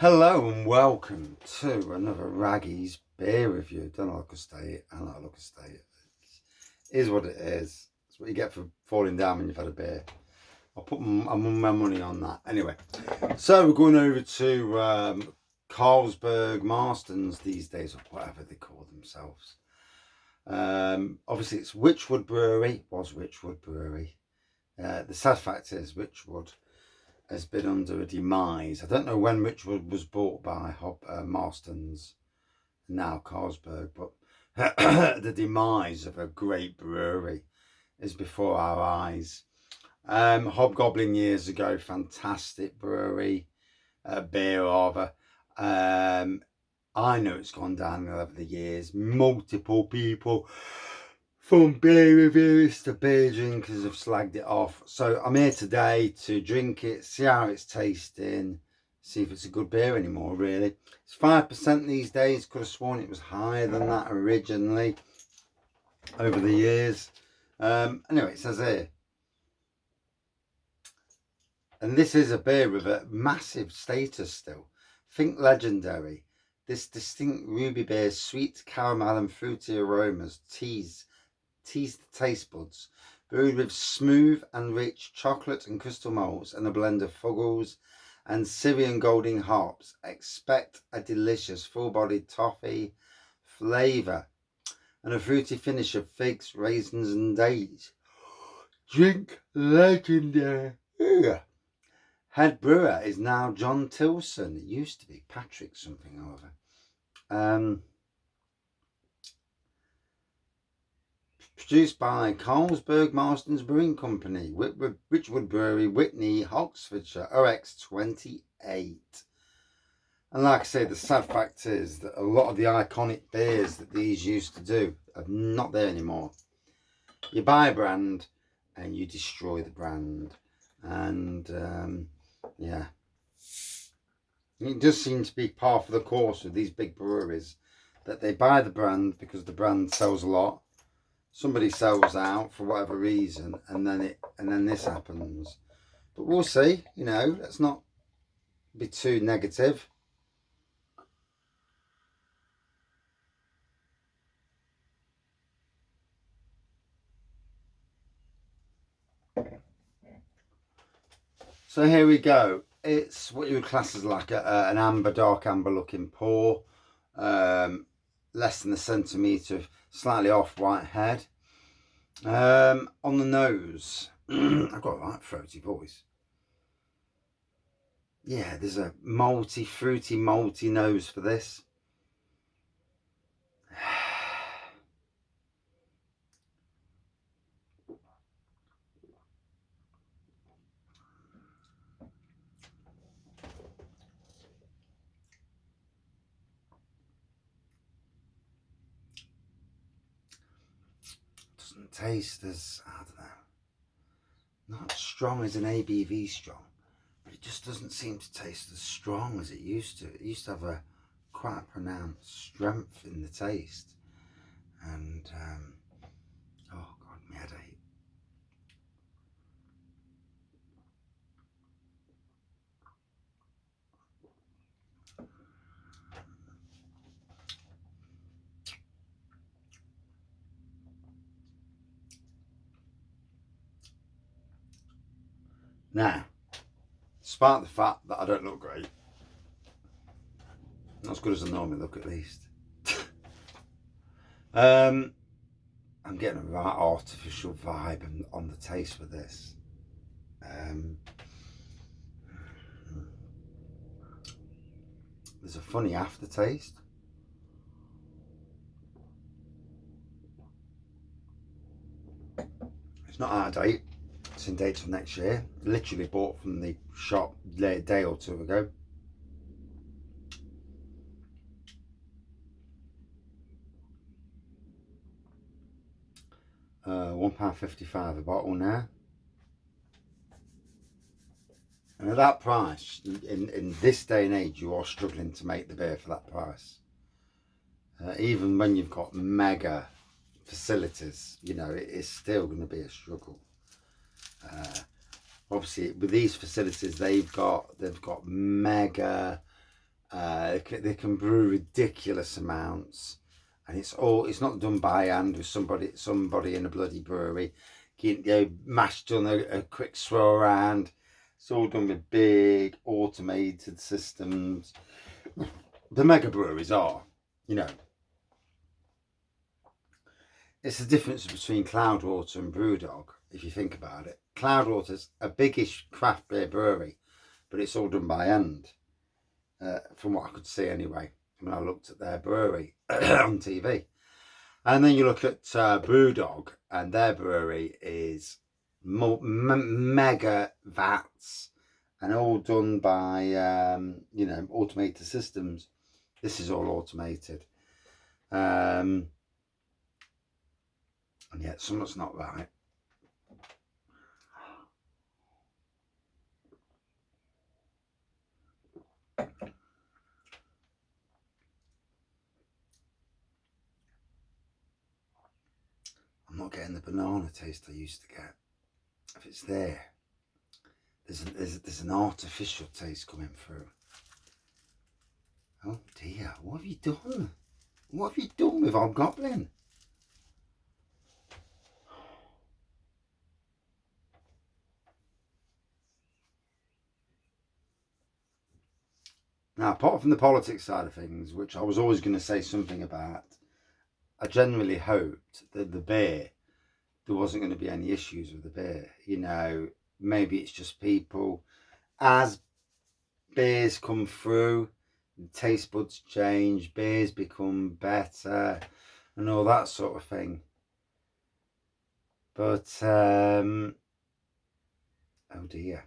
Hello and welcome to another Raggy's beer review. Don't look a state, I don't look a state. It is what it is. It's what you get for falling down when you've had a beer. I'll put my money on that. Anyway, so we're going over to Carlsberg Marstons these days, or whatever they call themselves. Obviously it's Wychwood Brewery, was Wychwood Brewery. The sad fact is Wychwood has been under a demise. I don't know when Wychwood was bought by Marstons, now Carlsberg, but the demise of a great brewery is before our eyes. Hobgoblin years ago, fantastic brewery, beer rather. I know it's gone down over the years. Multiple people from beer reviewers to beer drinkers have slagged it off. So I'm here today to drink it, see how it's tasting, see if it's a good beer anymore, really. It's 5% these days. Could have sworn it was higher than that originally over the years. Anyway, it says here. And this is a beer with a massive status still. Think legendary. This distinct ruby beer's sweet caramel and fruity aromas tease the taste buds, brewed with smooth and rich chocolate and crystal malts and a blend of fuggles and Syrian golden hops. Expect a delicious full-bodied toffee flavour and a fruity finish of figs, raisins and dates. Drink legendary. Head brewer is now John Tilson. It used to be Patrick something or other. Produced by Carlsberg Marstons Brewing Company, Wychwood Brewery, Witney, Oxfordshire, OX28. And like I say, the sad fact is that a lot of the iconic beers that these used to do are not there anymore. You buy a brand and you destroy the brand. And yeah, it does seem to be par for the course with these big breweries that they buy the brand because the brand sells a lot. Somebody sells out for whatever reason, and then this happens. But we'll see. You know, let's not be too negative. So here we go. It's what you would class as like an amber, dark amber looking pour. Less than a centimetre, slightly off white head. On the nose, I've got a light throaty voice. Yeah, there's a malty, fruity, malty nose for this. Doesn't taste as, I don't know, not strong as an ABV strong, but it just doesn't seem to taste as strong as it used to. It used to have a quite pronounced strength in the taste, and oh god, my headache. Now, despite the fact that I don't look great, not as good as I normally look at least, I'm getting a right artificial vibe on the taste with this. There's a funny aftertaste. It's not out of date. It's in date till next year. Literally bought from the shop a day or two ago. £1.55 a bottle now. And at that price, in this day and age, you are struggling to make the beer for that price. Even when you've got mega facilities, you know, it is still going to be a struggle. Obviously, with these facilities, they've got mega They can brew ridiculous amounts, and it's not done by hand with somebody in a bloody brewery. Mash done a quick swirl around. It's all done with big automated systems. The mega breweries are, you know, it's the difference between Cloudwater and Brewdog, if you think about it. Cloudwater's a biggish craft beer brewery, but it's all done by hand, from what I could see anyway, when I looked at their brewery on TV. And then you look at Brewdog, and their brewery is mega vats, and all done by, automated systems. This is all automated. And yet something's not right. I'm not getting the banana taste I used to get. If it's there, there's an artificial taste coming through. Oh dear, what have you done? What have you done with Hobgoblin? Now, apart from the politics side of things, which I was always going to say something about, I genuinely hoped that the beer, there wasn't going to be any issues with the beer. You know, maybe it's just people, as beers come through, taste buds change, beers become better, and all that sort of thing. But, oh dear.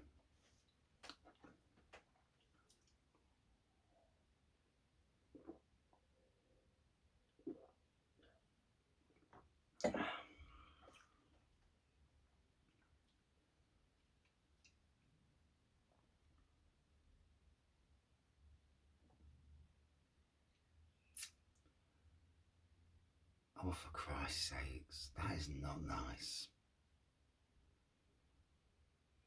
Oh, for Christ's sakes, that is not nice.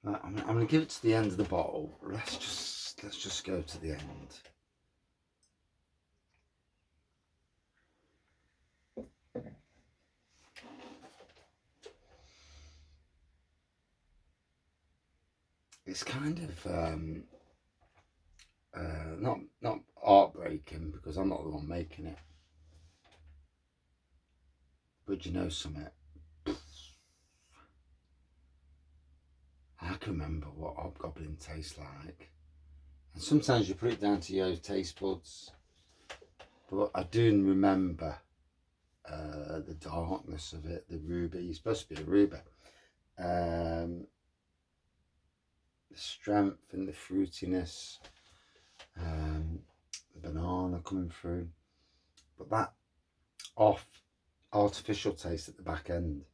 I'm going to give it to the end of the bottle. Let's just go to the end. It's kind of not heartbreaking, because I'm not the one making it. But you know something? I can remember what Hobgoblin tastes like. And sometimes you put it down to your taste buds. But I do remember the darkness of it, the ruby. It's supposed to be a ruby. The strength and the fruitiness. The banana coming through. But that off artificial taste at the back end.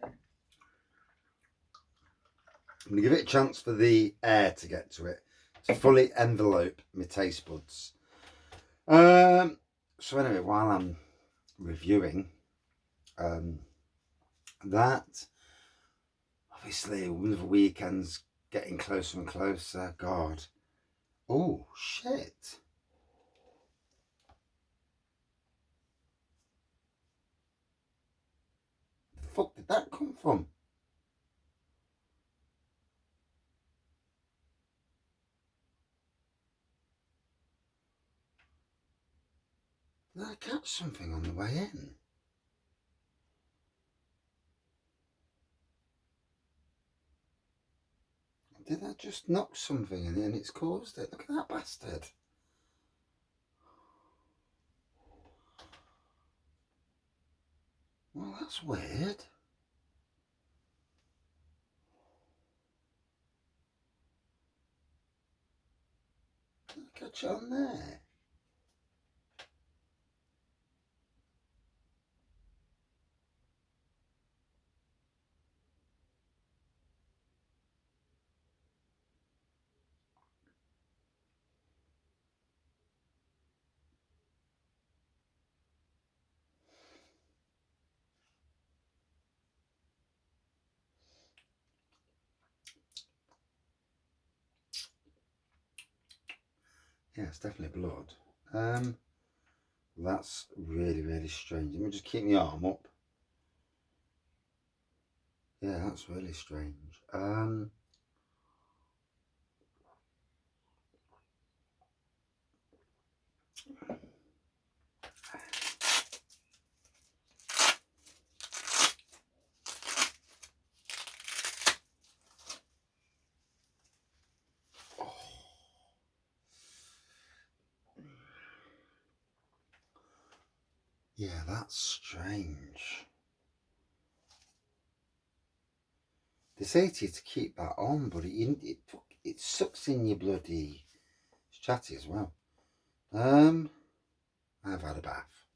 I'm going to give it a chance for the air to get to it, to fully envelope my taste buds. So anyway, while I'm reviewing that, obviously with the weekends getting closer and closer, God. Oh, shit. The fuck did that come from? Did I catch something on the way in? Did I just knock something in and it's caused it? Look at that bastard. Well, that's weird. Did I catch it on there? Yeah, it's definitely blood. That's really, really strange. Let me just keep my arm up. Yeah, that's really strange. Yeah, that's strange. They say to you to keep that on, but it sucks in your bloody. It's chatty as well. I've had a bath.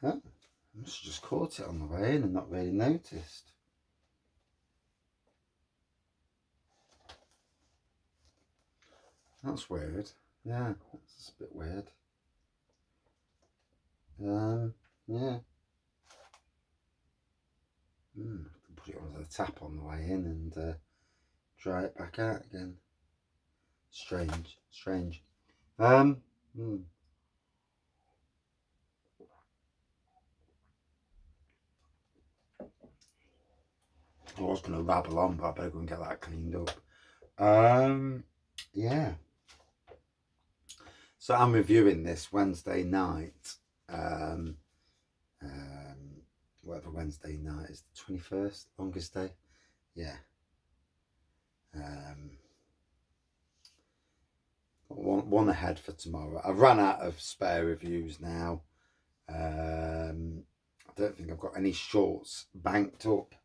Oh, I must have just caught it on the way in and not really noticed. That's weird. Yeah, that's a bit weird. Yeah. Put it under the tap on the way in and dry it back out again. Strange. I was going to rabble on, but I better go and get that cleaned up. Yeah. So I'm reviewing this Wednesday night. Whatever Wednesday night is, the 21st, longest day. Yeah. One ahead for tomorrow. I've run out of spare reviews now. I don't think I've got any shorts banked up.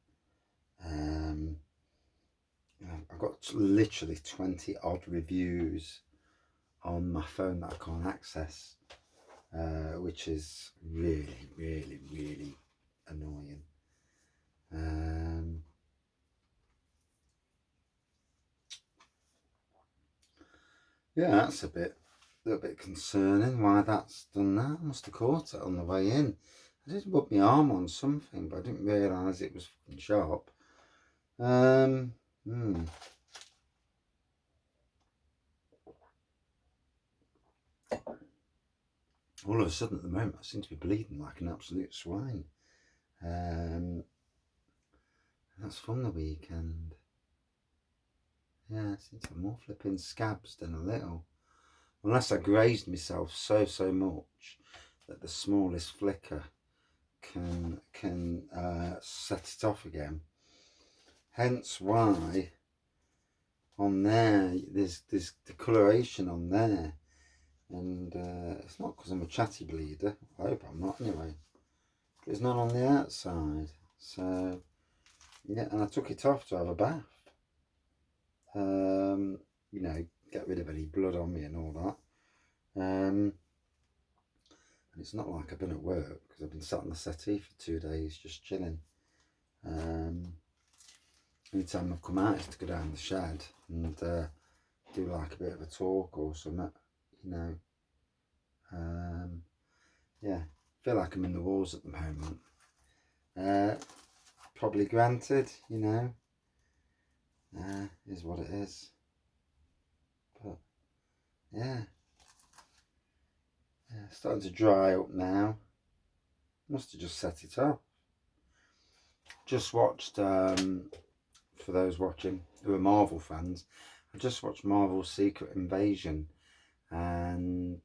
I've got literally 20 odd reviews on my phone that I can't access, which is really, really, really annoying. Yeah, that's a little bit concerning why that's done that. I must have caught it on the way in. I did rub my arm on something, but I didn't realise it was fucking sharp. All of a sudden at the moment I seem to be bleeding like an absolute swine. That's from the weekend. Yeah, I seem to have more flipping scabs than a little. Unless I grazed myself so much that the smallest flicker can set it off again. Hence why on there there's discoloration on there, and it's not because I'm a chatty bleeder. I hope I'm not anyway. But it's not on the outside. So yeah, and I took it off to have a bath. You know, get rid of any blood on me and all that. And it's not like I've been at work because I've been sat on the settee for 2 days just chilling. Anytime I've come out is to go down the shed and do like a bit of a talk or something, you know. Yeah, I feel like I'm in the wars at the moment. Probably granted, you know. Is what it is. But yeah, starting to dry up now. Must have just set it off. Just watched, for those watching who are Marvel fans, I just watched Marvel's Secret Invasion, and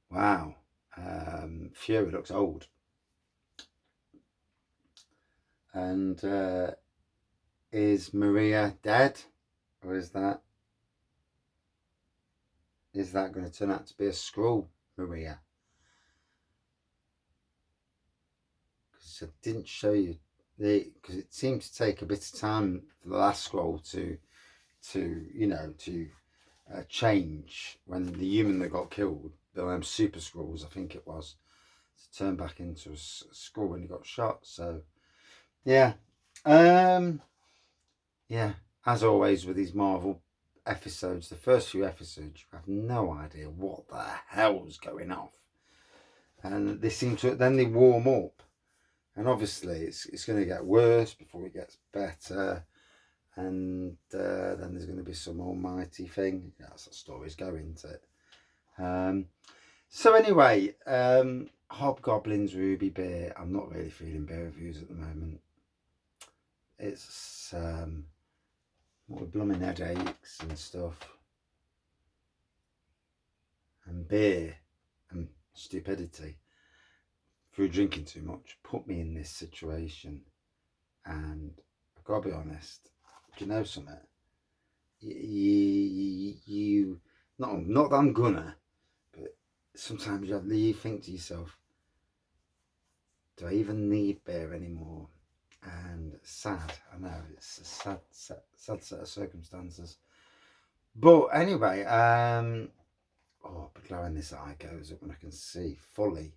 wow, Fury looks old. And is Maria dead, or is that going to turn out to be a Skrull Maria? Because I didn't show you because it seemed to take a bit of time for the last Skrull to change when the human that got killed, the Super Skrulls, I think it was, to turn back into a Skrull when he got shot. So yeah, yeah. As always with these Marvel episodes, the first few episodes, you have no idea what the hell's going off, and they seem to then they warm up, And obviously it's going to get worse before it gets better. And then there's going to be some almighty thing. Yeah, that's the story's going to it. So anyway, Hobgoblin's Ruby beer. I'm not really feeling beer reviews at the moment. It's what with blooming headaches and stuff, and beer and stupidity through drinking too much put me in this situation. And I've got to be honest, do you know something? You not that I'm gonna, but sometimes you think to yourself, do I even need beer anymore? And sad, I know, it's a sad set of circumstances. But anyway, oh, but glowing this eye goes up when I can see fully.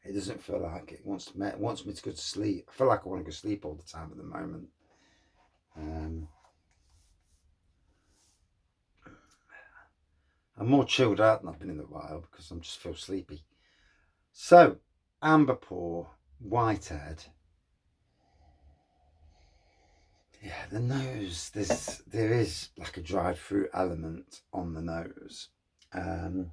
It doesn't feel like it wants me to go to sleep. I feel like I want to go to sleep all the time at the moment. I'm more chilled out than I've been in a while because I just feel sleepy. So, amber pour, whitehead. Yeah, the nose, there is like a dried fruit element on the nose. I'm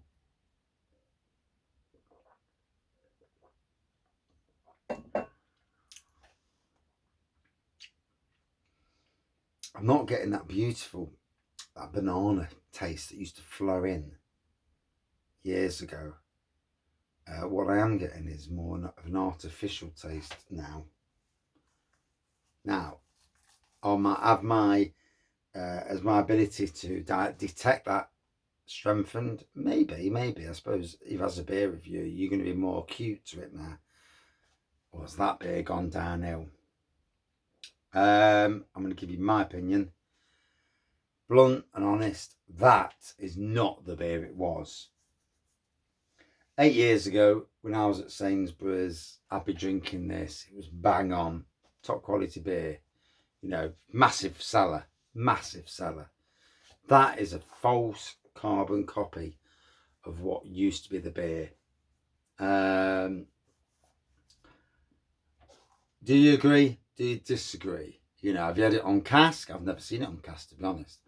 not getting that beautiful, that banana taste that used to flow in years ago. What I am getting is more of an artificial taste now. Now, has my ability to detect that strengthened? Maybe. I suppose if as a beer review, you're going to be more acute to it now. Or has that beer gone downhill? I'm going to give you my opinion. Blunt and honest, that is not the beer it was. 8 years ago, when I was at Sainsbury's, I'd be drinking this. It was bang on, top quality beer. You know, massive seller. That is a false carbon copy of what used to be the beer. Do you agree? Do you disagree? You know, have you had it on cask? I've never seen it on cask, to be honest.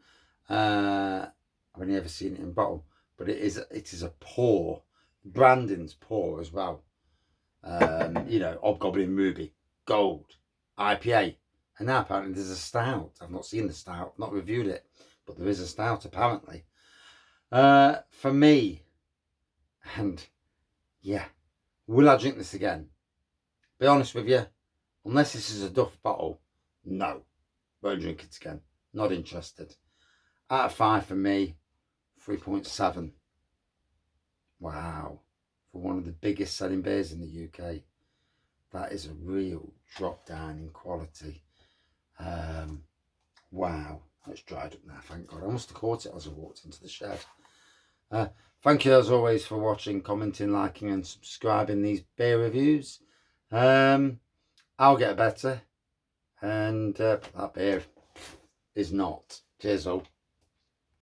I've only ever seen it in bottle, but it is a pour. Brandon's pour as well. You know, Hobgoblin Ruby, Gold, IPA, and now apparently there's a stout. I've not seen the stout, not reviewed it, but there is a stout apparently. For me, and yeah, will I drink this again? Be honest with you, unless this is a Duff bottle, no, won't drink it again. Not interested. Out of 5 for me, 3.7. Wow. For one of the biggest selling beers in the UK. That is a real drop down in quality. Wow. It's dried up now, thank God. I must have caught it as I walked into the shed. Thank you as always for watching, commenting, liking and subscribing these beer reviews. I'll get better. And that beer is not. Cheers all.